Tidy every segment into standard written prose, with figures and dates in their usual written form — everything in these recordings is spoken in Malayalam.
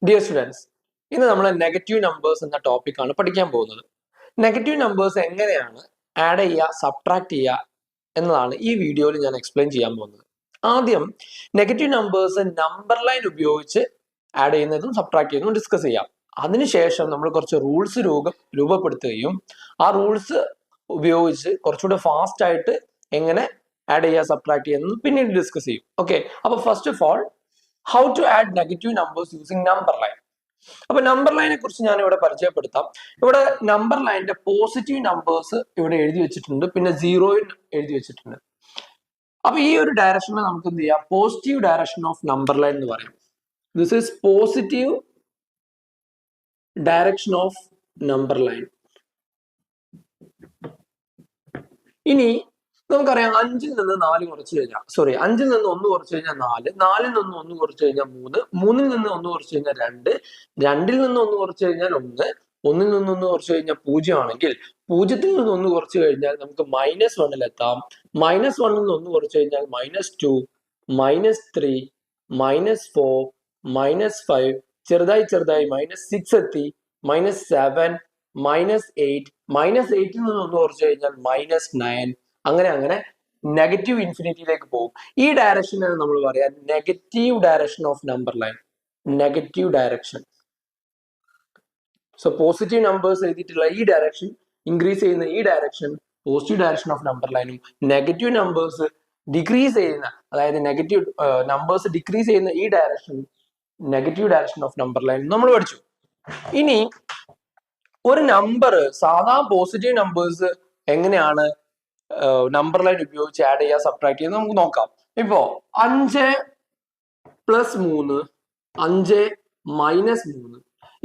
ഡിയർ സ്റ്റുഡൻസ്, ഇന്ന് നമ്മൾ നെഗറ്റീവ് നമ്പേഴ്സ് എന്ന ടോപ്പിക്കാണ് പഠിക്കാൻ പോകുന്നത്. നെഗറ്റീവ് നമ്പേഴ്സ് എങ്ങനെയാണ് ആഡ് ചെയ്യുക, സബ്ട്രാക്ട് ചെയ്യുക എന്നതാണ് ഈ വീഡിയോയിൽ ഞാൻ എക്സ്പ്ലെയിൻ ചെയ്യാൻ പോകുന്നത്. ആദ്യം നെഗറ്റീവ് നമ്പേഴ്സ് നമ്പർ ലൈൻ ഉപയോഗിച്ച് ആഡ് ചെയ്യുന്നതും സബ്ട്രാക്ട് ചെയ്യുന്നതും ഡിസ്കസ് ചെയ്യാം. അതിനുശേഷം നമ്മൾ കുറച്ച് റൂൾസ് രൂപപ്പെടുത്തുകയും ആ റൂൾസ് ഉപയോഗിച്ച് കുറച്ചുകൂടെ ഫാസ്റ്റ് ആയിട്ട് എങ്ങനെ ആഡ് ചെയ്യുക, സബ്ട്രാക്ട് ചെയ്യുന്നത് പിന്നീട് ഡിസ്കസ് ചെയ്യും. ഓക്കെ, അപ്പൊ first of all how to add negative numbers using number line. അപ്പൊ നമ്പർ ലൈനെ കുറിച്ച് ഞാൻ ഇവിടെ പരിചയപ്പെടുത്താം. ഇവിടെ നമ്പർ ലൈനിന്റെ പോസിറ്റീവ് നമ്പേഴ്സ് ഇവിടെ എഴുതി വെച്ചിട്ടുണ്ട്, പിന്നെ സീറോയും എഴുതി വെച്ചിട്ടുണ്ട്. അപ്പൊ ഈ ഒരു ഡയറക്ഷനിൽ നമുക്ക് എന്ത് ചെയ്യാം, positive direction of number line എന്ന് പറയും. This is positive direction of number line. ഇനി നമുക്കറിയാം, 5-ൽ നിന്ന് 4 കുറച്ച് കഴിഞ്ഞാൽ 5-ൽ നിന്ന് 1 കുറച്ച് കഴിഞ്ഞാൽ 4, 4-ൽ നിന്ന് 1 കുറച്ച് കഴിഞ്ഞാൽ 3, 3-ൽ നിന്ന് 1 കുറച്ച് കഴിഞ്ഞാൽ 2, 2-ൽ നിന്ന് 1 കുറച്ച് കഴിഞ്ഞാൽ 1, 1-ൽ നിന്ന് 1 കുറച്ച് കഴിഞ്ഞാൽ 0 ആണെങ്കിൽ 0-ൽ നിന്ന് 1 കുറച്ച് കഴിഞ്ഞാൽ നമുക്ക് -1-ൽ എത്താം. -1-ൽ നിന്ന് 1 കുറച്ച് കഴിഞ്ഞാൽ -2, -3, -4, -5, ചെറുതായി -6 എത്തി, -7, -8, -8-ൽ നിന്ന് 1 കുറച്ച് കഴിഞ്ഞാൽ -9, അങ്ങനെ നെഗറ്റീവ് ഇൻഫിനിറ്റിയിലേക്ക് പോകും. ഈ ഡയറക്ഷനാണ് നമ്മൾ പറയാ negative direction of number line. Negative direction. So positive numbers എഴുതിയിട്ടുള്ള ഈ ഡയറക്ഷൻ, ഇൻക്രീസ് ചെയ്യുന്ന ഈ direction positive direction of number ലൈനും, നെഗറ്റീവ് നമ്പേഴ്സ് ഡിക്രീസ് ചെയ്യുന്ന, അതായത് നെഗറ്റീവ് നമ്പേഴ്സ് ഡിക്രീസ് ചെയ്യുന്ന ഈ direction negative direction of number line നമ്മൾ പഠിച്ചു. ഇനി ഒരു നമ്പർ, സാധാ പോസിറ്റീവ് നമ്പേഴ്സ് എങ്ങനെയാണ് നമ്പർ ലൈൻ ഉപയോഗിച്ച് ആഡ് ചെയ്യുക, സബ്ട്രാക്ട് ചെയ്യുക നമുക്ക് നോക്കാം. ഇപ്പോ 5 + 3, 5 - 3,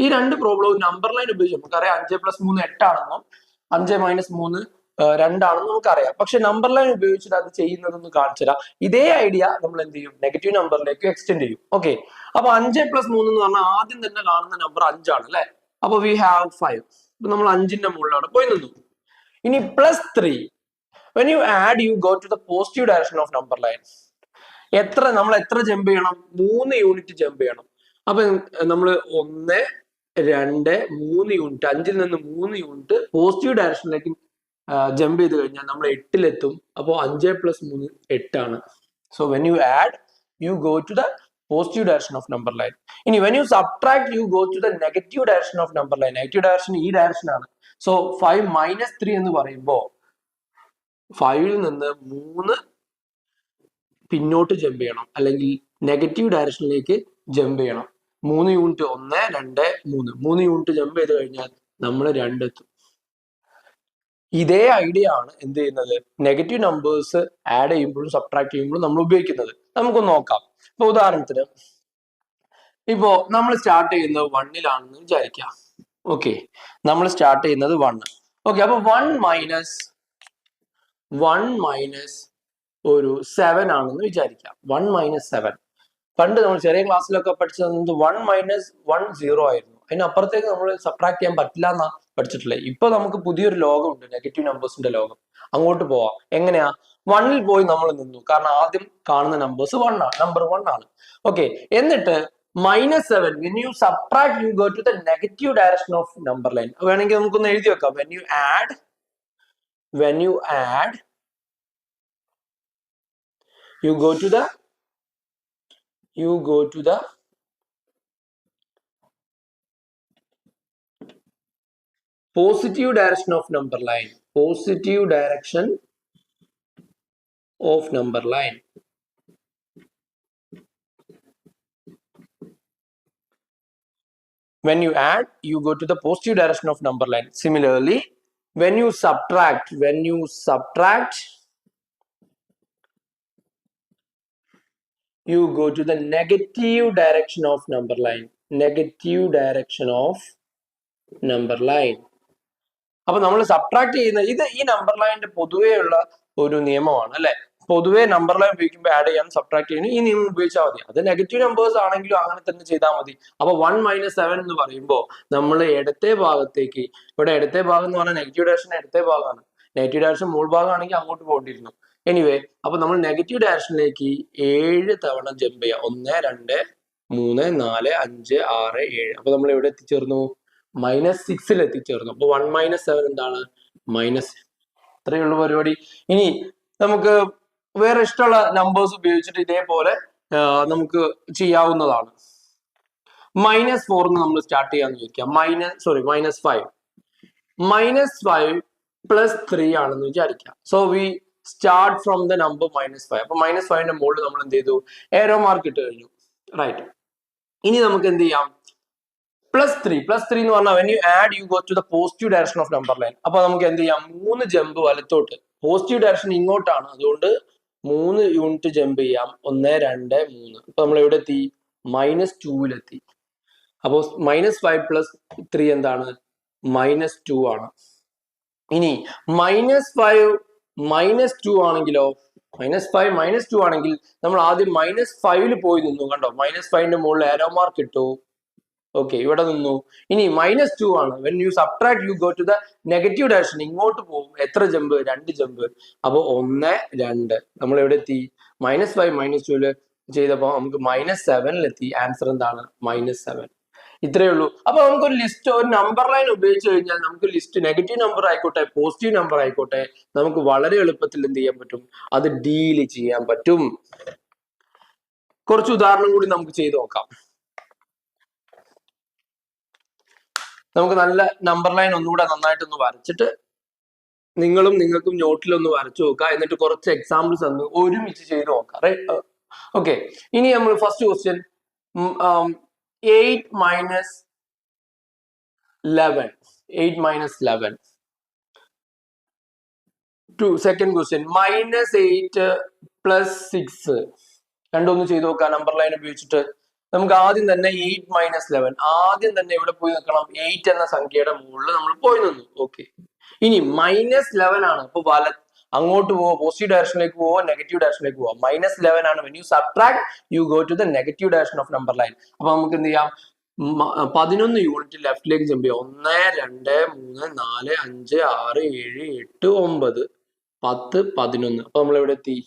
ഈ രണ്ട് പ്രോബ്ലവും നമ്പർ ലൈൻ ഉപയോഗിച്ച് നമുക്കറിയാം. 5 + 3 8 ആണെന്നും 5 - 3 2 ആണെന്നും നമുക്കറിയാം. പക്ഷെ നമ്പർ ലൈൻ ഉപയോഗിച്ചിട്ട് അത് ചെയ്യുന്നതെന്ന് കാണിച്ചുതരാം. ഇതേ ഐഡിയ നമ്മൾ എന്ത് ചെയ്യും, നെഗറ്റീവ് നമ്പറിലേക്ക് എക്സ്റ്റെൻഡ് ചെയ്യും. ഓക്കെ, അപ്പൊ 5 + 3 എന്ന് പറഞ്ഞാൽ ആദ്യം തന്നെ കാണുന്ന നമ്പർ 5 ആണ് അല്ലെ. അപ്പൊ വി ഹാവ് 5. അപ്പൊ നമ്മൾ 5-ന്റെ മുകളിലാണ് പോയി നിന്നു. ഇനി +3, when you add, you go to the positive direction of number line. നമ്മൾ എത്ര ജമ്പ് ചെയ്യണം, 3 യൂണിറ്റ് ജമ്പ് ചെയ്യണം. അപ്പൊ നമ്മൾ 1, 2, 3 യൂണിറ്റ്, 5-ൽ നിന്ന് 3 യൂണിറ്റ് പോസിറ്റീവ് ഡയറക്ഷനിലേക്ക് ജമ്പ് ചെയ്ത് കഴിഞ്ഞാൽ നമ്മൾ 8-ലെത്തും. അപ്പോൾ 5 + 3 8 ആണ്. So when you add, you go to the positive direction of number line. ഇനി when you subtract, you go to the negative direction of number line. Negative direction ഈ ഡയറക്ഷൻ ആണ്. സോ 5 - 3 എന്ന് പറയുമ്പോൾ 5-ൽ നിന്ന് 3 പിന്നോട്ട് ജമ്പ് ചെയ്യണം, അല്ലെങ്കിൽ നെഗറ്റീവ് ഡയറക്ഷനിലേക്ക് ജമ്പ് ചെയ്യണം. 3 യൂണിറ്റ് 1, 2, 3 യൂണിറ്റ് ജമ്പ് ചെയ്ത് കഴിഞ്ഞാൽ നമ്മൾ 2 എത്തും. ഇതേ ഐഡിയ ആണ് എന്ത് ചെയ്യുന്നത്, നെഗറ്റീവ് നമ്പേഴ്സ് ആഡ് ചെയ്യുമ്പോഴും സബ്ട്രാക്ട് ചെയ്യുമ്പോഴും നമ്മൾ ഉപയോഗിക്കുന്നത്. നമുക്കൊന്ന് നോക്കാം. ഇപ്പൊ ഉദാഹരണത്തിന്, ഇപ്പോ നമ്മൾ സ്റ്റാർട്ട് ചെയ്യുന്നത് 1-ലാണെന്ന് വിചാരിക്കാം. ഓക്കെ, നമ്മൾ സ്റ്റാർട്ട് ചെയ്യുന്നത് 1. ഓക്കെ, അപ്പൊ 1 - ഒരു 7 ആണെന്ന് വിചാരിക്കാം. 1 - 7. പണ്ട് നമ്മൾ ചെറിയ ക്ലാസ്സിലൊക്കെ പഠിച്ചത് 1 - 1 0 ആയിരുന്നു. അതിനപ്പുറത്തേക്ക് നമ്മൾ സബ്ട്രാക്ട് ചെയ്യാൻ പറ്റില്ല എന്നാ പഠിച്ചിട്ടില്ലേ. ഇപ്പൊ നമുക്ക് പുതിയൊരു ലോകമുണ്ട്, നെഗറ്റീവ് നമ്പേഴ്സിന്റെ ലോകം. അങ്ങോട്ട് പോവാം. എങ്ങനെയാ, 1-ൽ പോയി നമ്മൾ നിന്നു, കാരണം ആദ്യം കാണുന്ന നമ്പേഴ്സ് 1 ആണ്, നമ്പർ 1 ആണ്. ഓക്കെ, എന്നിട്ട് -7, when you subtract, you go to the negative direction of number line. വേണമെങ്കിൽ നമുക്കൊന്ന് എഴുതി വെക്കാം. when you add you go to the positive direction of number line. Positive direction of number line. When you add, you go to the positive direction of number line. Similarly, when you subtract, you go to the negative direction of number line. Negative direction of number line. അപ്പൊ നമ്മൾ സബ്ട്രാക്ട് ചെയ്യുന്ന ഈ നമ്പർ ലൈനിന്റെ പൊതുവെയുള്ള ഒരു നിയമമാണ് അല്ലെ. പൊതുവെ നമ്പർ ലൈൻ ഉപയോഗിക്കുമ്പോൾ ആഡ് ചെയ്യാൻ സബ്ട്രാക്ട് ചെയ്യുന്ന ഈ നിയമം ഉപയോഗിച്ചാൽ മതി. അത് നെഗറ്റീവ് നമ്പേഴ്സ് ആണെങ്കിലും അങ്ങനെ തന്നെ ചെയ്താൽ മതി. അപ്പൊ 1 - 7 എന്ന് പറയുമ്പോൾ നമ്മൾ ഇടത്തെ ഭാഗത്തേക്ക്, ഇവിടെ ഇടത്തെ ഭാഗം എന്ന് പറഞ്ഞാൽ നെഗറ്റീവ് ഡയറക്ഷൻ ഇടത്തെ ഭാഗമാണ്. നെഗറ്റീവ് ഡയറക്ഷൻ മുകൾ ഭാഗമാണെങ്കിൽ അങ്ങോട്ട് പോകേണ്ടിയിരുന്നു. എനിവേ, അപ്പൊ നമ്മൾ നെഗറ്റീവ് ഡയറക്ഷനിലേക്ക് 7 തവണ ജമ്പ് ചെയ്യാം. 1, 2, 3 4 5 6 7. അപ്പൊ നമ്മൾ എവിടെ എത്തിച്ചേർന്നു? -6 എത്തിച്ചേർന്നു. അപ്പൊ 1 - 7 എന്താണ്? മൈനസ്. ഇത്രയേ ഉള്ളൂ പരിപാടി. ഇനി നമുക്ക് വേറെ ഇഷ്ടമുള്ള നമ്പേഴ്സ് ഉപയോഗിച്ചിട്ട് ഇതേപോലെ നമുക്ക് ചെയ്യാവുന്നതാണ്. -4 നമ്മൾ സ്റ്റാർട്ട് ചെയ്യാന്ന് ചോദിക്കാം. -5 +3 ആണെന്ന് വിചാരിക്കാം. So we start from the number -5. അപ്പൊ -5ന്റെ മുകളിൽ നമ്മൾ എന്ത് ചെയ്തു? ഏരോ മാർക്ക് ഇട്ട് കഴിഞ്ഞു. റൈറ്റ്. ഇനി നമുക്ക് എന്ത് ചെയ്യാം? +3 എന്ന് പറഞ്ഞാൽ when you add you go to the positive direction of number line. അപ്പൊ നമുക്ക് എന്ത് ചെയ്യാം? 3 ജമ്പ് വലത്തോട്ട്. പോസിറ്റീവ് ഡയറക്ഷൻ ഇങ്ങോട്ടാണ്, അതുകൊണ്ട് 3 യൂണിറ്റ് ജമ്പ് ചെയ്യാം. 1 2 3. അപ്പൊ നമ്മൾ എവിടെ എത്തി? -2 അപ്പോ -5 + 3 എന്താണ്? -2 ആണ്. ഇനി -5 -2 ആണെങ്കിലോ? -5 -2 ആണെങ്കിൽ നമ്മൾ ആദ്യം -5 പോയി നിന്നു. കണ്ടോ? -5ന്റെ മുകളിൽ ആരോ മാർക്ക് ഇട്ടു. ഓക്കെ, ഇവിടെ നിന്നു. ഇനി -2 ആണ്. when you subtract you go to the negative direction. ഇങ്ങോട്ട് പോകും. എത്ര ജമ്പ്? 2 ജമ്പ്. അപ്പൊ 1 2. നമ്മൾ എവിടെ എത്തി? -5 -2 ചെയ്തപ്പോ നമുക്ക് -7 ആൻസർ എന്താണ്? -7. ഇത്രയേ ഉള്ളൂ. അപ്പൊ നമുക്കൊരു ലിസ്റ്റ്, ഒരു നമ്പർ ലൈൻ ഉപയോഗിച്ച് കഴിഞ്ഞാൽ നമുക്ക് ലിസ്റ്റ് നെഗറ്റീവ് നമ്പർ ആയിക്കോട്ടെ പോസിറ്റീവ് നമ്പർ ആയിക്കോട്ടെ നമുക്ക് വളരെ എളുപ്പത്തിൽ എന്ത് ചെയ്യാൻ പറ്റും? അത് ഡീൽ ചെയ്യാൻ പറ്റും. കുറച്ച് ഉദാഹരണം കൂടി നമുക്ക് ചെയ്ത് നോക്കാം. നമുക്ക് നല്ല നമ്പർ ലൈൻ ഒന്നുകൂടെ നന്നായിട്ടൊന്ന് വരച്ചിട്ട് നിങ്ങൾക്കും നോട്ടിലൊന്ന് വരച്ചു നോക്കാം. എന്നിട്ട് കുറച്ച് എക്സാമ്പിൾസ് ഒന്ന് ഒരുമിച്ച് ചെയ്ത് നോക്കാം. ഓക്കെ, ഇനി നമ്മൾ ഫസ്റ്റ് ക്വസ്റ്റ്യൻ 8 - 11. Second question -8 + 6. രണ്ടൊന്ന് ചെയ്ത് നോക്കാം നമ്പർ ലൈൻ ഉപയോഗിച്ചിട്ട്. നമുക്ക് ആദ്യം തന്നെ 8 - 11. ആദ്യം തന്നെ ഇവിടെ പോയി നിൽക്കണം. 8 എന്ന സംഖ്യയുടെ മുകളിൽ നമ്മൾ പോയി നിന്നു. ഓക്കെ, ഇനി -11 ആണ്. അപ്പൊ അങ്ങോട്ട് പോവോ? പോസിറ്റീവ് ഡയറക്ഷനിലേക്ക് പോവോ? നെഗറ്റീവ് ഡയറക്ഷനിലേക്ക് പോവോ? -11 ആണ്. when you subtract you go to the negative direction of number line. അപ്പൊ നമുക്ക് എന്ത് ചെയ്യാം? 11 യൂണിറ്റ് ലെഫ്റ്റിലേക്ക് ജമ്പ് ചെയ്യാം. 1 2 3 4 5 6 7 8 9 10 11. അപ്പൊ നമ്മൾ എവിടെ എത്തി?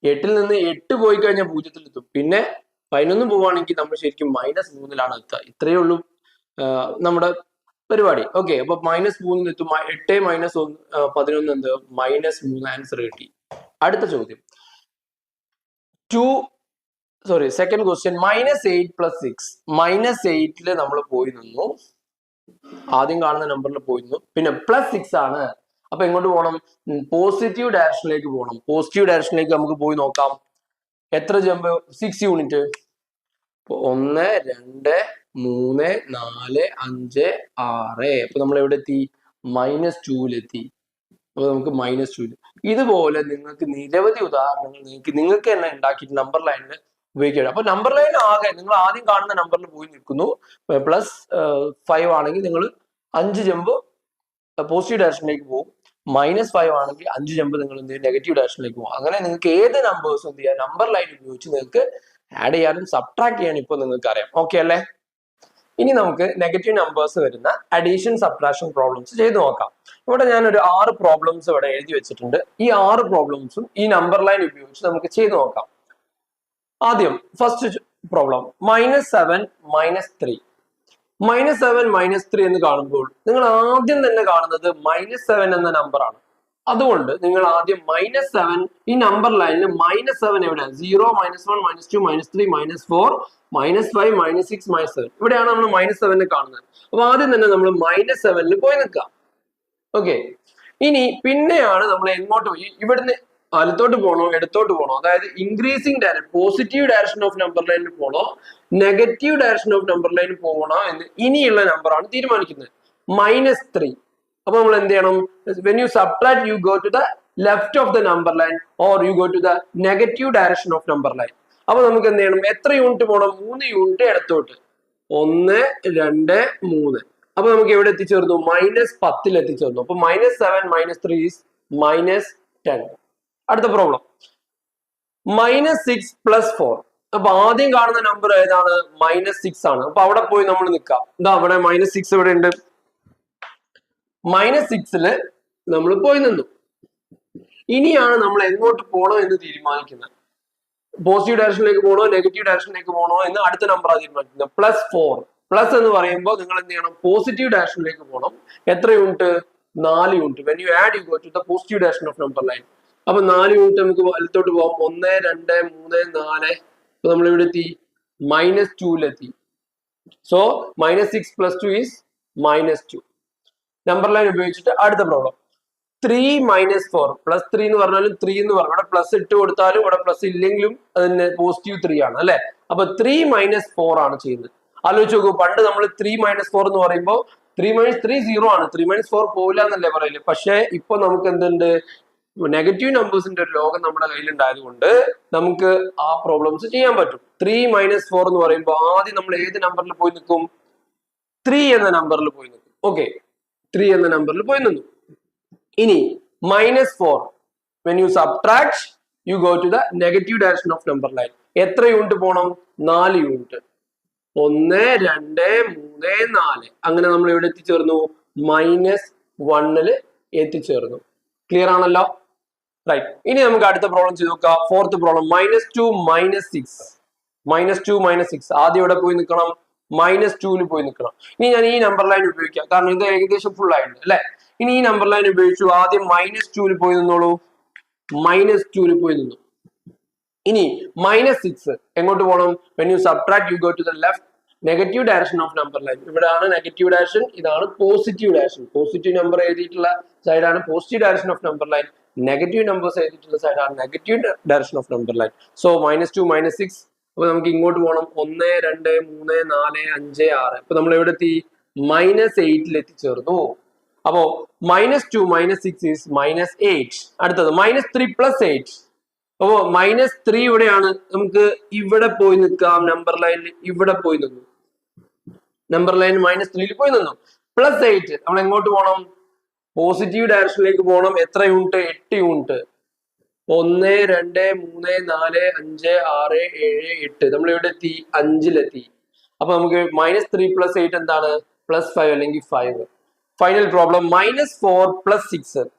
8ൽ നിന്ന് 8 പോയി കഴിഞ്ഞാൽ 0 എത്തും. പിന്നെ 11 പോവാണെങ്കിൽ നമ്മൾ ശരിക്കും -3 എത്തുക. ഇത്രയേ ഉള്ളൂ നമ്മുടെ പരിപാടി. ഓക്കെ, അപ്പൊ -3 എത്തും. 8 - 11 എന്ത്? -3. ആൻസർ കിട്ടി. അടുത്ത ചോദ്യം സെക്കൻഡ് ക്വസ്റ്റ്യൻ -8 + 6. -8 നമ്മൾ പോയി നിന്നു. ആദ്യം കാണുന്ന നമ്പറിൽ പോയി നിന്നു. പിന്നെ +6 ആണ്. അപ്പൊ എങ്ങോട്ട് പോകണം? പോസിറ്റീവ് ഡയറക്ഷനിലേക്ക് പോകണം. പോസിറ്റീവ് ഡയറക്ഷനിലേക്ക് നമുക്ക് പോയി നോക്കാം. എത്ര ജമ്പ്? 6 യൂണിറ്റ്. 1 2 3 4 5 6. അപ്പൊ നമ്മൾ എവിടെ എത്തി? -2 അപ്പൊ നമുക്ക് -2. ഇതുപോലെ നിങ്ങൾക്ക് നിരവധി ഉദാഹരണങ്ങൾ നിങ്ങൾക്ക് തന്നെ ഉണ്ടാക്കിയിട്ട് നമ്പർ ലൈനിൽ ഉപയോഗിക്കുക. അപ്പൊ നമ്പർ ലൈൻ ആകെ നിങ്ങൾ ആദ്യം കാണുന്ന നമ്പറിൽ പോയി നിൽക്കുന്നു. +5 ആണെങ്കിൽ നിങ്ങൾ 5 ജമ്പ് പോസിറ്റീവ് ഡയറക്ഷനിലേക്ക് പോകും. -5 ആണെങ്കിൽ 5 ജമ്പ് നിങ്ങൾ എന്ത് ചെയ്യും? നെഗറ്റീവ് ഡയറക്ഷനിലേക്ക് പോകും. അങ്ങനെ നിങ്ങൾക്ക് ഏത് നമ്പേഴ്സും എന്ത് ചെയ്യാം? നമ്പർ ലൈൻ ഉപയോഗിച്ച് നിങ്ങൾക്ക് ആഡ് ചെയ്യാനും സബ്ട്രാക്ട് ചെയ്യാനും ഇപ്പൊ നിങ്ങൾക്ക് അറിയാം. ഓക്കെ അല്ലേ? ഇനി നമുക്ക് നെഗറ്റീവ് നമ്പേഴ്സ് വരുന്ന അഡീഷൻ സബ്ട്രാക്ഷൻ പ്രോബ്ലംസ് ചെയ്ത് നോക്കാം. ഇവിടെ ഞാൻ ഒരു 6 പ്രോബ്ലംസ് ഇവിടെ എഴുതി വെച്ചിട്ടുണ്ട്. ഈ 6 പ്രോബ്ലംസും ഈ നമ്പർ ലൈൻ ഉപയോഗിച്ച് നമുക്ക് ചെയ്ത് നോക്കാം. ആദ്യം ഫസ്റ്റ് പ്രോബ്ലം -7 - 3. -7 - 3 എന്ന് കാണുമ്പോൾ നിങ്ങൾ ആദ്യം തന്നെ കാണുന്നത് -7 എന്ന നമ്പർ ആണ്. അതുകൊണ്ട് നിങ്ങൾ ആദ്യം -7 ഈ നമ്പർ ലൈനിൽ -7 എവിടെയാണ്? 0 -1 -2 -3 -4 -5 -6 -7. ഇവിടെയാണ് നമ്മൾ -7 കാണുന്നത്. അപ്പൊ ആദ്യം തന്നെ നമ്മൾ -7 പോയി നിൽക്കാം. ഓക്കെ, ഇനി പിന്നെയാണ് നമ്മൾ എങ്ങോട്ട് പോയി? ഇവിടുന്ന് വലത്തോട്ട് പോകണോ ഇടത്തോട്ട് പോകണോ? അതായത് increasing direction positive direction of number ലൈനിൽ പോകണോ നെഗറ്റീവ് ഡയറക്ഷൻ ഓഫ് നമ്പർ ലൈനിൽ പോകണോ എന്ന് ഇനിയുള്ള നമ്പറാണ് തീരുമാനിക്കുന്നത്. -3. അപ്പൊ നമ്മൾ എന്ത് ചെയ്യണം? when you subtract you go to the left of the number line or you go to the negative direction of number line. അപ്പൊ നമുക്ക് എന്ത് ചെയ്യണം? എത്ര യൂണിറ്റ് പോകണം? 3 യൂണിറ്റ് ഇടത്തോട്ട്. 1 2 3. അപ്പൊ നമുക്ക് എവിടെ എത്തിച്ചേർന്നു? -10 എത്തിച്ചേർന്നു. അപ്പൊ -7 - 3 is -10. അടുത്ത പ്രോബ്ലം -6 + 4. അപ്പൊ ആദ്യം കാണുന്ന നമ്പർ ഏതാണ്? -6 ആണ്. അപ്പൊ അവിടെ പോയി നമ്മൾ നിൽക്കാം. ഇതാ അവിടെ -6 ഇവിടെ ഉണ്ട്. -6 നമ്മൾ പോയി നിന്നു. ഇനിയാണ് നമ്മൾ എങ്ങോട്ട് പോകണം എന്ന് തീരുമാനിക്കുന്നത്. പോസിറ്റീവ് ഡയറക്ഷനിലേക്ക് പോകണോ നെഗറ്റീവ് ഡയറക്ഷനിലേക്ക് പോകണോ എന്ന് അടുത്ത നമ്പർ തീരുമാനിക്കുന്നത്. +4 പ്ലസ് എന്ന് പറയുമ്പോൾ നിങ്ങൾ എന്ത് ചെയ്യണം, പോസിറ്റീവ് ഡയറക്ഷനിലേക്ക് പോകണം. എത്ര unit? 4 unit. When you add you go to the positive direction of number line. അപ്പൊ 4 യൂണിറ്റ് നമുക്ക് വലത്തോട്ട് പോകാം. 1 2 3 4. അപ്പൊ നമ്മൾ ഇവിടെ എത്തി -2 സോ -6 + 2 ഈസ് -2. നമ്പർ ലൈൻ ഉപയോഗിച്ചിട്ട് അടുത്ത പ്രോബ്ലം. 3 - 4 +3 എന്ന് പറഞ്ഞാലും 3 എന്ന് പറഞ്ഞു. ഇവിടെ പ്ലസ് ഇട്ട് കൊടുത്താലും ഇവിടെ പ്ലസ് ഇല്ലെങ്കിലും അതിന് പോസിറ്റീവ് 3 ആണ് അല്ലെ. അപ്പൊ 3 - 4 ആണ് ചെയ്യുന്നത്. ആലോചിച്ച് നോക്കൂ, പണ്ട് നമ്മൾ 3 - 4 എന്ന് പറയുമ്പോൾ 3 - 3 0 ആണ്. 3 - 4 പോവില്ല എന്നല്ലേ പറയല്. പക്ഷെ ഇപ്പൊ നമുക്ക് എന്തുണ്ട്, നെഗറ്റീവ് നമ്പേഴ്സിന്റെ ഒരു ലോകം നമ്മുടെ കയ്യിലുണ്ടായത് കൊണ്ട് നമുക്ക് ആ പ്രോബ്ലംസ് ചെയ്യാൻ പറ്റും. 3 - 4 എന്ന് പറയുമ്പോൾ ആദ്യം നമ്മൾ ഏത് നമ്പറിൽ പോയി നിൽക്കും? 3 എന്ന നമ്പറിൽ പോയി നിൽക്കും. ഓക്കെ, 3 എന്ന നമ്പറിൽ പോയി നിന്നു. ഇനി -4 when you subtract you go to the negative direction of number line. എത്ര യൂണിറ്റ് പോണം? 4 യൂണിറ്റ്. 1 2 3 4. അങ്ങനെ നമ്മൾ ഇവിടെ എത്തിച്ചേർന്നു -1 എത്തിച്ചേർന്നു. ക്ലിയർ ആണല്ലോ? റൈറ്റ്. ഇനി നമുക്ക് അടുത്ത പ്രോബ്ലം ചെയ്ത് നോക്കാം. Fourth problem. -2 - 6. ആദ്യം ഇവിടെ പോയി നിൽക്കണം, -2 പോയി നിൽക്കണം. ഇനി ഞാൻ ഈ നമ്പർ ലൈൻ ഉപയോഗിക്കാം, കാരണം ഇത് ഏകദേശം ഫുൾ ആയിട്ടുണ്ട് അല്ലെ. ഇനി ഈ നമ്പർ ലൈൻ ഉപയോഗിച്ചു. ആദ്യം -2 പോയി നിന്നോളൂ. -2 പോയി നിന്നു. ഇനി -6 എങ്ങോട്ട് പോകണം? when you subtract you go to the left negative direction of number line. ഇവിടെയാണ് നെഗറ്റീവ് ഡയറക്ഷൻ, ഇതാണ് പോസിറ്റീവ് ഡയറക്ഷൻ. പോസിറ്റീവ് നമ്പർ എഴുതിയിട്ടുള്ള സൈഡാണ് positive direction of number line. Negative numbers എഴുതിയിട്ടുള്ള സൈഡാണ് negative direction of number line. So -2 - 6. അപ്പൊ നമുക്ക് ഇങ്ങോട്ട് പോകണം. 1 2 3 4 5 6. അപ്പൊ നമ്മൾ എവിടെ എത്തി? -8 എത്തിച്ചേർന്നു. അപ്പോ -2 - 6 ഈസ് -8. അടുത്തത് -3 + 8. അപ്പോ -3 ഇവിടെയാണ്. നമുക്ക് ഇവിടെ പോയി നിൽക്കാം. നമ്പർ ലൈനിൽ ഇവിടെ പോയി നിന്നു. നമ്പർ ലൈൻ -3 പോയി നിന്നു. +8 നമ്മൾ എങ്ങോട്ട് പോകണം? പോസിറ്റീവ് ഡയറക്ഷനിലേക്ക് പോകണം. എത്ര യൂണിറ്റ്? 8 യൂണിറ്റ്. 1 2 3 4 5 6 7 8. നമ്മൾ ഇവിടെ എത്തി 5 അപ്പൊ നമുക്ക് -3 + 8 എന്താണ്? +5 അല്ലെങ്കിൽ 5. Final problem. -4 + 6.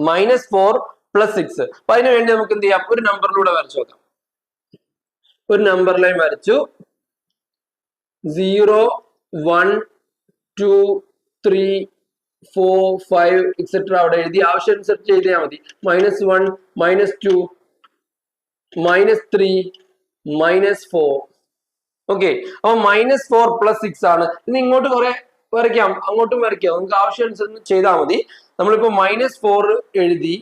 -4 + 6. അപ്പൊ അതിനു വേണ്ടി നമുക്ക് എന്ത് ചെയ്യാം? ഒരു നമ്പറിലൂടെ വരച്ചു നോക്കാം. ഒരു നമ്പർ ലൈൻ വരച്ചു. 0 1 2 3 4 5 എക്സെട്ര അവിടെ എഴുതി ആവശ്യമനുസരിച്ച് എഴുതിയാൽ മതി. -1 -2 -3 -4. ഓക്കെ, അപ്പൊ -4 + 6 ആണ്. ഇനി ഇങ്ങോട്ട് കുറെ വരയ്ക്കാം, അങ്ങോട്ടും വരയ്ക്കാം, നമുക്ക് ആവശ്യമനുസരിച്ച് ചെയ്താൽ മതി. നമ്മളിപ്പോ -4 എഴുതി,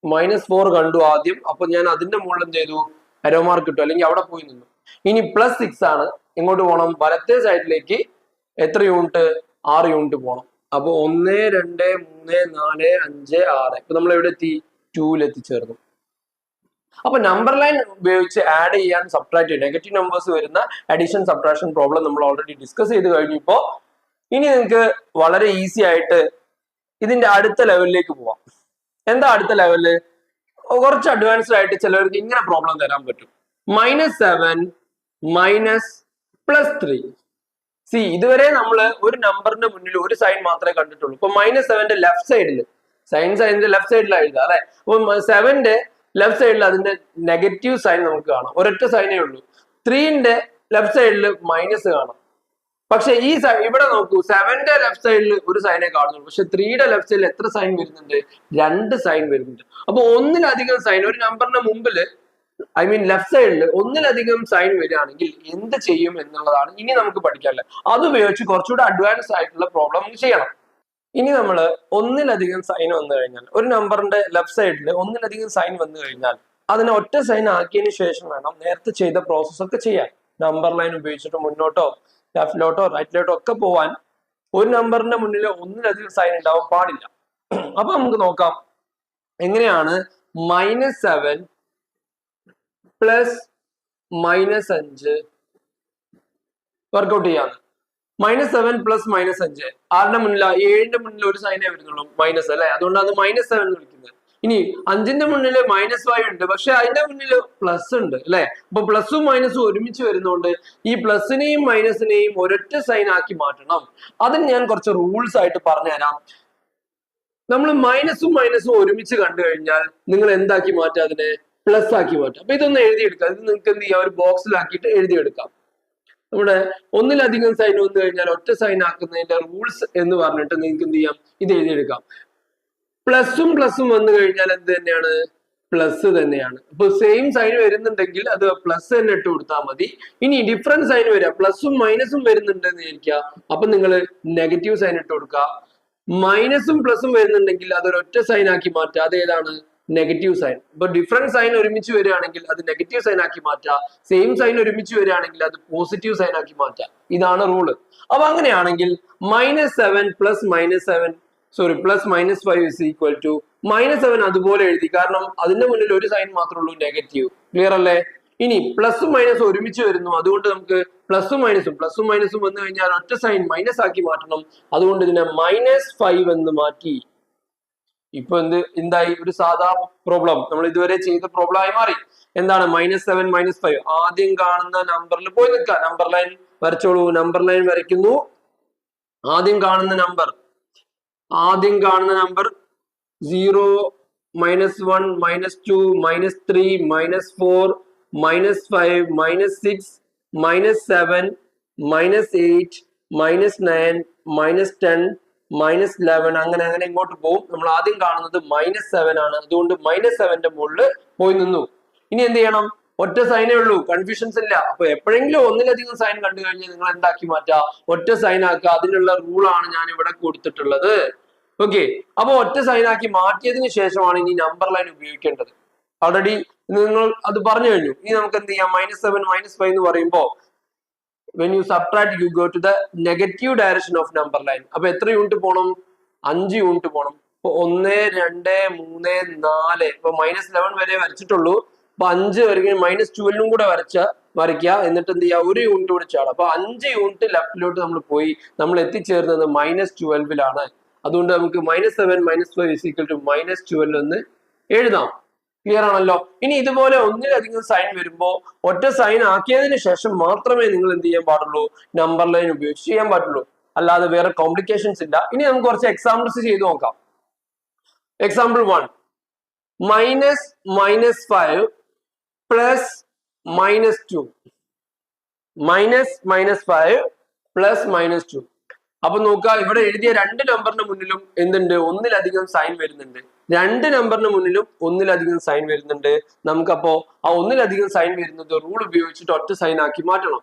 -4 കണ്ടു ആദ്യം. അപ്പൊ ഞാൻ അതിന്റെ മുകളിൽ എന്ത് ചെയ്തു? അരോ മാർക്ക് ഇട്ടു, അല്ലെങ്കിൽ അവിടെ പോയി നിന്നു. ഇനി +6 ആണ്. എങ്ങോട്ട് പോകണം? വലത്തെ സൈഡിലേക്ക്. എത്ര യൂണിറ്റ്? 6 യൂണിറ്റ് പോകണം. അപ്പൊ 1 2 3 4 5 6. ഇപ്പൊ നമ്മൾ എവിടെ എത്തി? 2 എത്തിച്ചേർന്നു. അപ്പൊ നമ്പർ ലൈൻ ഉപയോഗിച്ച് ആഡ് ചെയ്യാൻ, സബ്ട്രാക്ട് ചെയ്യാൻ, നെഗറ്റീവ് നമ്പേഴ്സ് വരുന്ന അഡീഷൻ സബ്ട്രാക്ഷൻ പ്രോബ്ലം നമ്മൾ ഓൾറെഡി ഡിസ്കസ് ചെയ്ത് കഴിഞ്ഞപ്പോ ഇനി നിങ്ങൾക്ക് വളരെ ഈസി ആയിട്ട് ഇതിന്റെ അടുത്ത ലെവലിലേക്ക് പോവാം. എന്താ അടുത്ത ലെവല്? കുറച്ച് അഡ്വാൻസ്ഡ് ആയിട്ട് ചിലവർക്ക് ഇങ്ങനെ പ്രോബ്ലം തരാൻ പറ്റും. -7 -+3. സി, ഇതുവരെ നമ്മൾ ഒരു നമ്പറിന്റെ മുന്നിൽ ഒരു സൈൻ മാത്രമേ കണ്ടിട്ടുള്ളൂ. ഇപ്പൊ -7ന്റെ ലെഫ്റ്റ് സൈഡിൽ സൈനിന്റെ ലെഫ്റ്റ് സൈഡിലാണ് എഴുതുക അല്ലെ. അപ്പൊ 7ന്റെ ലെഫ്റ്റ് സൈഡിൽ അതിന്റെ നെഗറ്റീവ് സൈൻ നമുക്ക് കാണാം. ഒരൊറ്റ സൈനേ ഉള്ളൂ. 3ന്റെ ലെഫ്റ്റ് സൈഡിൽ മൈനസ് കാണാം. പക്ഷെ ഈ ഇവിടെ നോക്കൂ, 7ന്റെ ലെഫ്റ്റ് സൈഡിൽ ഒരു സൈനെ കാണുന്നുള്ളൂ. പക്ഷെ 3യുടെ ലെഫ്റ്റ് സൈഡിൽ എത്ര സൈൻ വരുന്നുണ്ട്? 2 സൈൻ വരുന്നുണ്ട്. അപ്പൊ ഒന്നിലധികം സൈൻ ഒരു നമ്പറിന്റെ മുമ്പിൽ, ഐ മീൻ ലെഫ്റ്റ് സൈഡിൽ ഒന്നിലധികം സൈൻ വരികയാണെങ്കിൽ എന്ത് ചെയ്യും എന്നുള്ളതാണ് ഇനി നമുക്ക് പഠിക്കാനുള്ളത്. അത് ഉപയോഗിച്ച് കുറച്ചുകൂടെ അഡ്വാൻസ് ആയിട്ടുള്ള പ്രോബ്ലം നമുക്ക് ചെയ്യണം. ഇനി നമ്മൾ ഒന്നിലധികം സൈൻ വന്നു കഴിഞ്ഞാൽ, ഒരു നമ്പറിന്റെ ലെഫ്റ്റ് സൈഡിൽ ഒന്നിലധികം സൈൻ വന്നു കഴിഞ്ഞാൽ അതിനെ ഒറ്റ സൈൻ ആക്കിയതിനു ശേഷം വേണം നേരത്തെ ചെയ്ത പ്രോസസ് ഒക്കെ ചെയ്യാൻ. നമ്പർ ലൈൻ ഉപയോഗിച്ചിട്ട് മുന്നോട്ടോ ലെഫ്റ്റിലോട്ടോ റൈറ്റിലോട്ടോ ഒക്കെ പോവാൻ ഒരു നമ്പറിന്റെ മുന്നിൽ ഒന്നിലധികം സൈൻ ഉണ്ടാവാൻ പാടില്ല. അപ്പൊ നമുക്ക് നോക്കാം എങ്ങനെയാണ് -7 + -5 വർക്ക്ഔട്ട് ചെയ്യാന്ന്. -7 + -5 ആരുടെ മുന്നില? 7ന്റെ മുന്നിൽ ഒരു സൈനേ വരുന്നുള്ളൂ, മൈനസ് അല്ലെ. അതുകൊണ്ട് അത് -7 എന്ന് വിളിക്കുന്നത്. ഇനി 5ന്റെ മുന്നിൽ -5 ഉണ്ട്, പക്ഷെ അതിന്റെ മുന്നിൽ പ്ലസ് ഉണ്ട് അല്ലെ. അപ്പൊ പ്ലസും മൈനസും ഒരുമിച്ച് വരുന്നതുകൊണ്ട് ഈ പ്ലസിനെയും മൈനസിനെയും ഒരൊറ്റ സൈൻ ആക്കി മാറ്റണം. അതിന് ഞാൻ കുറച്ച് റൂൾസ് ആയിട്ട് പറഞ്ഞുതരാം. നമ്മൾ മൈനസും ഒരുമിച്ച് കണ്ടു കഴിഞ്ഞാൽ നിങ്ങൾ എന്താക്കി മാറ്റുക? അതിനെ പ്ലസ് ആക്കി മാറ്റാം. അപ്പൊ ഇതൊന്ന് എഴുതിയെടുക്കാം. ഇത് നിങ്ങൾക്ക് എന്ത് ചെയ്യാം, ഒരു ബോക്സിലാക്കിയിട്ട് എഴുതിയെടുക്കാം. നമ്മുടെ ഒന്നിലധികം സൈൻ വന്നു കഴിഞ്ഞാൽ ഒറ്റ സൈൻ ആക്കുന്നതിന്റെ റൂൾസ് എന്ന് പറഞ്ഞിട്ട് നിങ്ങൾക്ക് എന്ത് ചെയ്യാം, ഇത് എഴുതിയെടുക്കാം. പ്ലസും പ്ലസും വന്നു കഴിഞ്ഞാൽ എന്ത് തന്നെയാണ്, പ്ലസ് തന്നെയാണ്. അപ്പൊ സെയിം സൈൻ വരുന്നുണ്ടെങ്കിൽ അത് പ്ലസ് തന്നെ ഇട്ട് കൊടുത്താൽ മതി. ഇനി ഡിഫറൻറ്റ് സൈൻ വരിക, പ്ലസും മൈനസും വരുന്നുണ്ടെന്ന് വിചാരിക്കുക, അപ്പൊ നിങ്ങൾ നെഗറ്റീവ് സൈൻ ഇട്ട് കൊടുക്കുക. മൈനസും പ്ലസും വരുന്നുണ്ടെങ്കിൽ അതൊരൊറ്റ സൈൻ ആക്കി മാറ്റുക. അത് ഏതാണ്, നെഗറ്റീവ് സൈൻ. ഇപ്പൊ ഡിഫറൻറ്റ് സൈൻ ഒരുമിച്ച് വരികയാണെങ്കിൽ അത് നെഗറ്റീവ് സൈൻ ആക്കി മാറ്റാം. സെയിം സൈൻ ഒരുമിച്ച് വരികയാണെങ്കിൽ അത് പോസിറ്റീവ് സൈൻ ആക്കി മാറ്റാം. ഇതാണ് റൂള്. അപ്പൊ അങ്ങനെയാണെങ്കിൽ -7 പ്ലസ് -5 ഇസ് ഈക്വൽ ടു -7 അതുപോലെ എഴുതി, കാരണം അതിന്റെ മുന്നിൽ ഒരു സൈൻ മാത്രമേ ഉള്ളൂ, നെഗറ്റീവ്. ക്ലിയർ അല്ലേ? ഇനി പ്ലസും മൈനസും ഒരുമിച്ച് വരുന്നു, അതുകൊണ്ട് നമുക്ക് പ്ലസും മൈനസും വന്നു കഴിഞ്ഞാൽ ഒറ്റ സൈൻ മൈനസ് ആക്കി മാറ്റണം. അതുകൊണ്ട് ഇതിനെ -5 എന്ന് മാറ്റി. ഇപ്പൊ എന്തായി, ഒരു സാധാ പ്രോബ്ലം നമ്മൾ ഇതുവരെ ചെയ്ത പ്രോബ്ലം ആയി മാറി. എന്താണ് -7 -5? ആദ്യം കാണുന്ന നമ്പറിൽ പോയി നിൽക്കുക. നമ്പർ ലൈൻ വരച്ചോളൂ. നമ്പർ ലൈൻ വരയ്ക്കുന്നു. ആദ്യം കാണുന്ന നമ്പർ 0, -1, -2, -3, -4, -5, -6, -7, -8, -9, -10, -11 അങ്ങനെ ഇങ്ങോട്ട് പോകും. നമ്മൾ ആദ്യം കാണുന്നത് -7 ആണ്. അതുകൊണ്ട് -7ന്റെ മുകളിൽ പോയി നിന്നു. ഇനി എന്ത് ചെയ്യണം, ഒറ്റ സൈനേ ഉള്ളൂ, കൺഫ്യൂഷൻസ് ഇല്ല. അപ്പൊ എപ്പോഴെങ്കിലും ഒന്നിലധികം സൈൻ കണ്ടു കഴിഞ്ഞാൽ നിങ്ങൾ എന്താക്കി മാറ്റുക, ഒറ്റ സൈൻ ആക്കുക. അതിനുള്ള റൂളാണ് ഞാൻ ഇവിടെ കൊടുത്തിട്ടുള്ളത്. ഓക്കെ, അപ്പൊ ഒറ്റ സൈൻ ആക്കി മാറ്റിയതിന് ശേഷമാണ് ഇനി നമ്പർ ലൈൻ ഉപയോഗിക്കേണ്ടത്. ഓൾറെഡി നിങ്ങൾ അത് പറഞ്ഞു കഴിഞ്ഞു. ഇനി നമുക്ക് എന്ത് ചെയ്യാം, -7 -5 എന്ന് പറയുമ്പോൾ when you subtract you go to the negative direction of number line. അപ്പൊ എത്ര യൂണിറ്റ് പോണം, 5 യൂണിറ്റ് പോണം. ഇപ്പൊ 1 2 3 4 ഇപ്പൊ -11 വരെ വരച്ചിട്ടുള്ളൂ. അപ്പൊ 5 വരയ്ക്കും, -12 കൂടെ വരയ്ക്കുക. എന്നിട്ട് എന്ത് ചെയ്യുക, ഒരു യൂണിറ്റ് കൂടെ ചാടും. അപ്പൊ 5 യൂണിറ്റ് ലെഫ്റ്റിലോട്ട് നമ്മൾ പോയി. നമ്മൾ എത്തിച്ചേർന്നത് -12ലാണ്. അതുകൊണ്ട് നമുക്ക് -7 -5 is equal to -12 എന്ന് എഴുതാം. ക്ലിയർ ആണല്ലോ? ഇനി ഇതുപോലെ ഒന്നിലധികം സൈൻ വരുമ്പോൾ ഒറ്റ സൈൻ ആക്കിയതിന് ശേഷം മാത്രമേ നിങ്ങൾ എന്ത് ചെയ്യാൻ പാടുള്ളൂ, നമ്പർ ലൈൻ ഉപയോഗിച്ച് ചെയ്യാൻ പാടുള്ളൂ. അല്ലാതെ വേറെ കോംപ്ലിക്കേഷൻസ് ഇല്ല. ഇനി നമുക്ക് കുറച്ച് എക്സാമ്പിൾസ് ചെയ്ത് നോക്കാം. Example 1, -5 plus -2, -5 plus -2. അപ്പൊ നോക്കുക, ഇവിടെ എഴുതിയ രണ്ട് നമ്പറിന് മുന്നിലും എന്തുണ്ട്, ഒന്നിലധികം സൈൻ വരുന്നുണ്ട്. രണ്ട് നമ്പറിന് മുന്നിലും ഒന്നിലധികം സൈൻ വരുന്നുണ്ട്. നമുക്കപ്പോ ആ ഒന്നിലധികം സൈൻ വരുന്നത് റൂൾ ഉപയോഗിച്ചിട്ട് ഒറ്റ സൈൻ ആക്കി മാറ്റണം.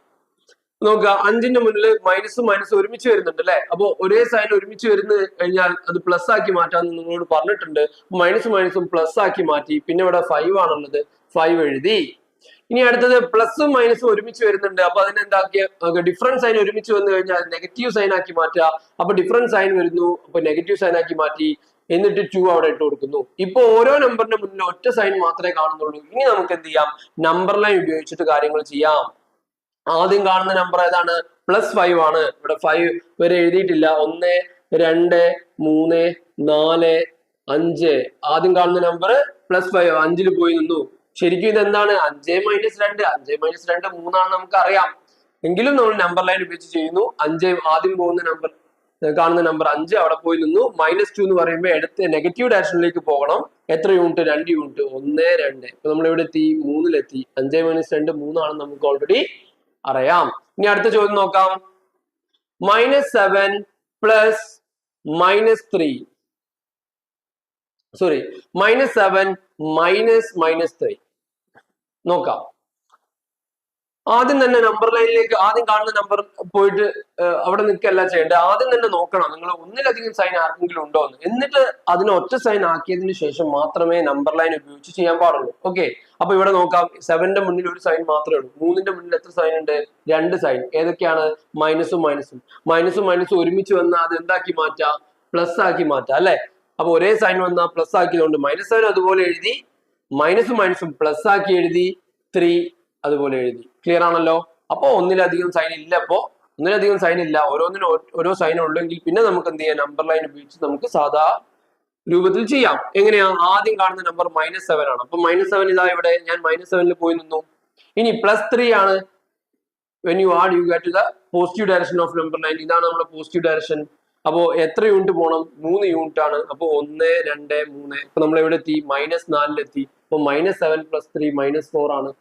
നോക്കുക, 5ന്റെ മുന്നിൽ മൈനസും ഒരുമിച്ച് വരുന്നുണ്ട് അല്ലെ. അപ്പൊ ഒരേ സൈൻ ഒരുമിച്ച് വരുന്ന കഴിഞ്ഞാൽ അത് പ്ലസ് ആക്കി മാറ്റാന്ന് നിങ്ങളോട് പറഞ്ഞിട്ടുണ്ട്. മൈനസും പ്ലസ് ആക്കി മാറ്റി. പിന്നെ ഇവിടെ 5 ആണുള്ളത്, 5 എഴുതി. ഇനി അടുത്തത് പ്ലസും മൈനസും ഒരുമിച്ച് വരുന്നുണ്ട്. അപ്പൊ അതിനെന്താക്കിയ, ഡിഫറൻറ്റ് സൈൻ ഒരുമിച്ച് വന്നു കഴിഞ്ഞാൽ നെഗറ്റീവ് സൈൻ ആക്കി മാറ്റുക. അപ്പൊ ഡിഫറൻറ്റ് സൈൻ വരുന്നു, അപ്പൊ നെഗറ്റീവ് സൈൻ ആക്കി മാറ്റി. എന്നിട്ട് 2 അവിടെ ഇട്ട് കൊടുക്കുന്നു. ഇപ്പൊ ഓരോ നമ്പറിന്റെ മുന്നിൽ ഒറ്റ സൈൻ മാത്രമേ കാണുന്നുള്ളൂ. ഇനി നമുക്ക് എന്ത് ചെയ്യാം, നമ്പർ ലൈൻ ഉപയോഗിച്ചിട്ട് കാര്യങ്ങൾ ചെയ്യാം. ആദ്യം കാണുന്ന നമ്പർ ഏതാണ്, +5 ആണ്. ഇവിടെ 5 വരെ എഴുതിയിട്ടില്ല. 1 2 3 4 5. ആദ്യം കാണുന്ന നമ്പർ +5, 5ൽ പോയി നിന്നു. ശരിക്കും ഇതെന്താണ്, 5 - 2, 5 - 2 3 ആണെന്ന് നമുക്ക് അറിയാം. എങ്കിലും നമ്മൾ നമ്പർ ലൈൻ ഉപയോഗിച്ച് ചെയ്യുന്നു. 5 ആദ്യം കാണുന്ന നമ്പർ 5 അവിടെ പോയി നിന്നു. -2 എന്ന് പറയുമ്പോൾ അടുത്ത് നെഗറ്റീവ് ഡയറക്ഷനിലേക്ക് പോകണം. എത്ര യൂണിറ്റ്, 2 യൂണിറ്റ്, 1 2. ഇപ്പൊ നമ്മൾ ഇവിടെ എത്തി, 3ലെത്തി. 5 - 2 3 ആണെന്ന് നമുക്ക് ഓൾറെഡി അറിയാം. ഇനി അടുത്ത ചോദ്യം നോക്കാം. -7 പ്ലസ് -3, സോറി -7 -3. നോക്കാം. ആദ്യം തന്നെ നമ്പർ ലൈനിലേക്ക് ആദ്യം കാണുന്ന നമ്പർ പോയിട്ട് അവിടെ നിൽക്കല്ല ചെയ്യേണ്ടത്. ആദ്യം തന്നെ നോക്കണം നിങ്ങൾ ഒന്നിലധികം സൈൻ ആർക്കെങ്കിലും ഉണ്ടോ എന്ന്. എന്നിട്ട് അതിന് ഒറ്റ സൈൻ ആക്കിയതിന് ശേഷം മാത്രമേ നമ്പർ ലൈൻ ഉപയോഗിച്ച് ചെയ്യാൻ പാടുള്ളൂ. ഓക്കെ, അപ്പൊ ഇവിടെ നോക്കാം. 7ന്റെ മുന്നിൽ ഒരു സൈൻ മാത്രമേ ഉള്ളൂ. 3ന്റെ മുന്നിൽ എത്ര സൈൻ ഉണ്ട്, 2 സൈൻ. ഏതൊക്കെയാണ്, മൈനസും ഒരുമിച്ച് വന്നാൽ അത് എന്താക്കി മാറ്റാം, പ്ലസ് ആക്കി മാറ്റാം അല്ലെ. അപ്പൊ ഒരേ സൈൻ വന്നാൽ പ്ലസ് ആക്കിയതുകൊണ്ട് -7 അതുപോലെ എഴുതി, മൈനസും പ്ലസ് ആക്കി എഴുതി, 3 അതുപോലെ എഴുതി. ക്ലിയർ ആണല്ലോ? അപ്പൊ ഒന്നിലധികം സൈൻ ഇല്ല. അപ്പോ ഒന്നിലധികം സൈൻ ഇല്ല, ഓരോന്നിനും ഓരോ സൈൻ ഉള്ളെങ്കിൽ പിന്നെ നമുക്ക് എന്ത് ചെയ്യാം, നമ്പർ ലൈൻ ഉപയോഗിച്ച് നമുക്ക് സാധാ രൂപത്തിൽ ചെയ്യാം. എങ്ങനെയാ, ആദ്യം കാണുന്ന നമ്പർ -7 ആണ്. അപ്പൊ -7 ഇതാ ഇവിടെ, ഞാൻ -7ൽ പോയി നിന്നു. ഇനി +3 ആണ്. when you add you get to the positive direction of number line. ഇതാണ് നമ്മുടെ പോസിറ്റീവ് ഡയറക്ഷൻ. അപ്പോ എത്ര യൂണിറ്റ് പോകണം? 3 യൂണിറ്റ് ആണ്. അപ്പൊ 1, 2, 3. ഇപ്പൊ നമ്മൾ എവിടെ എത്തി? -4 എത്തി. അപ്പൊ -7 + 3 -4 ആണ്.